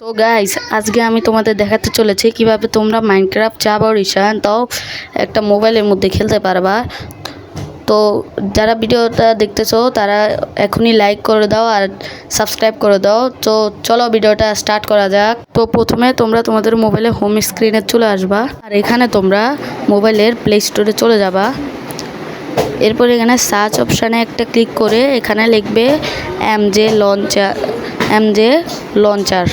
তো গাইস আজকে আমি তোমাদের দেখাতে চলেছি কিভাবে তোমরা মাইনক্রাফট জাভা রিশান তাও একটা মোবাইলের মধ্যে খেলতে পারবা। তো যারা ভিডিওটা দেখতেছো তারা এখনই লাইক করে দাও আর সাবস্ক্রাইব করে দাও। তো চলো ভিডিওটা স্টার্ট করা যাক। তো প্রথমে তোমরা তোমাদের মোবাইলে হোম স্ক্রিনে চলে আসবা আর এখানে তোমরা মোবাইলের প্লে স্টোরে চলে যাবা। এরপর এখানে সার্চ অপশানে একটা ক্লিক করে এখানে লিখবে এমজে লঞ্চার।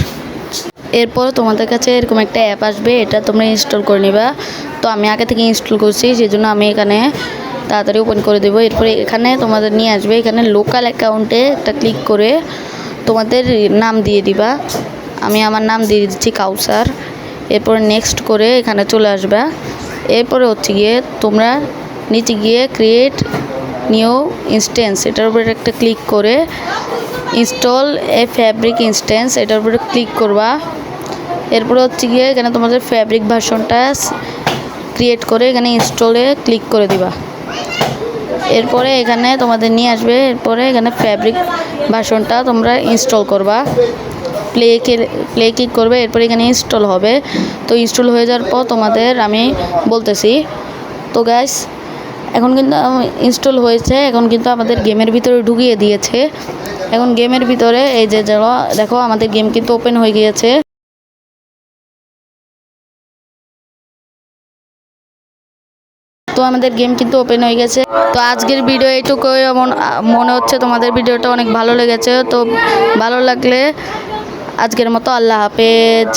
এরপর তোমাদের কাছে এরকম একটা অ্যাপ আসবে, এটা তোমরা ইনস্টল করে নিবা। তো আমি আগে থেকে ইনস্টল করছি, সেই জন্য আমি এখানে তাড়াতাড়ি ওপেন করে দেবো। এরপরে এখানে তোমাদের নিয়ে আসবে, এখানে লোকাল অ্যাকাউন্টে একটা ক্লিক করে তোমাদের নাম দিয়ে দিবা। আমি আমার নাম দিয়ে দিচ্ছি কাউসার। এরপরে নেক্সট করে এখানে চলে আসবা। এরপরে হচ্ছে গিয়ে তোমরা নিচে গিয়ে ক্রিয়েট নিউ ইনস্ট্যান্স এটার উপরে একটা ক্লিক করে ইনস্টল এ ফ্যাব্রিক ইনস্ট্যান্স এটার উপরে ক্লিক করবা। এরপরে হচ্ছে গিয়ে এখানে তোমাদের ফ্যাব্রিক ভার্সনটা ক্রিয়েট করে এখানে ইনস্টলে ক্লিক করে দিবা। এরপরে এখানে তোমাদের নিয়ে আসবে, এরপরে এখানে ফ্যাব্রিক ভার্সনটা তোমরা ইনস্টল করবা। প্লে ক্লিক করবে, এরপরে এখানে ইনস্টল হবে। তো ইনস্টল হয়ে যাওয়ার পর তোমাদের আমি বলতেছি। তো গাইস এখন কিন্তু ইনস্টল হয়েছে, এখন কিন্তু আমাদের গেমের ভিতরে ঢুকিয়ে দিয়েছে। এখন গেমের ভিতরে এই যে দেখো আমাদের গেম কিন্তু ওপেন হয়ে গিয়েছে। তো আমাদের গেম কিন্তু ওপেন হয়ে গেছে। তো আজকের ভিডিও এইটুকুই। মনে হচ্ছে তোমাদের ভিডিওটা অনেক ভালো লেগেছে। তো ভালো লাগলে আজকের মতো আল্লাহ হাফেজ।